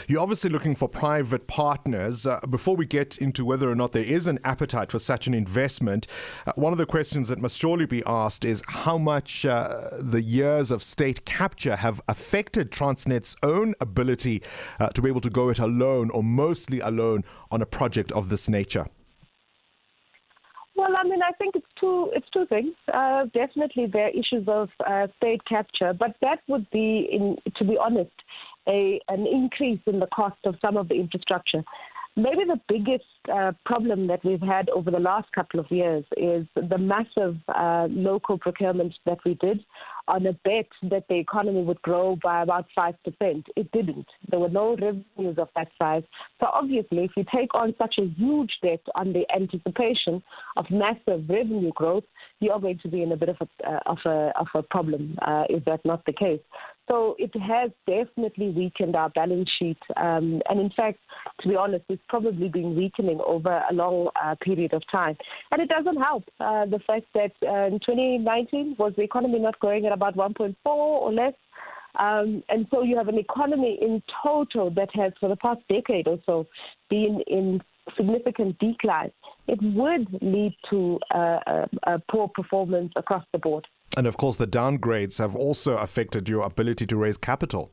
You're obviously looking for private partners. Before we get into whether or not there is an appetite for such an investment, one of the questions that must surely be asked is how much the years of state capture have affected Transnet's own ability to be able to go it alone or mostly alone on a project of this nature. Well, I think it's two things. Definitely there are issues of state capture, but that would be, to be honest, an increase in the cost of some of the infrastructure. Maybe the biggest problem that we've had over the last couple of years is the massive local procurement that we did on a bet that the economy would grow by about 5%. It didn't. There were no revenues of that size. So obviously, if you take on such a huge debt on the anticipation of massive revenue growth, you are going to be in a bit of a problem. Is that not the case? So it has definitely weakened our balance sheet. And in fact, to be honest, it's probably been weakening over a long period of time. And it doesn't help the fact that in 2019, was the economy not growing at about 1.4 or less? And so you have an economy in total that has, for the past decade or so, been in significant decline. It would lead to a poor performance across the board. And of course, the downgrades have also affected your ability to raise capital.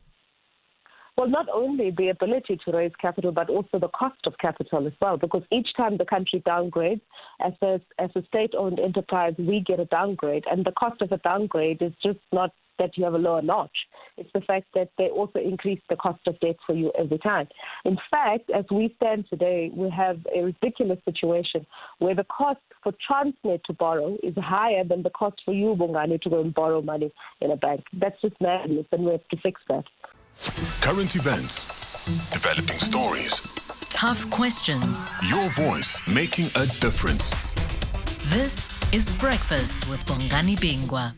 Well, not only the ability to raise capital, but also the cost of capital as well, because each time the country downgrades, as a state-owned enterprise, we get a downgrade. And the cost of a downgrade is just not that you have a lower notch. It's the fact that they also increase the cost of debt for you every time. In fact, as we stand today, we have a ridiculous situation where the cost for Transnet to borrow is higher than the cost for you, Bongani, to go and borrow money in a bank. That's just madness, and we have to fix that. Current events, developing stories, tough questions. Your voice making a difference. This is Breakfast with Bongani Bingwa.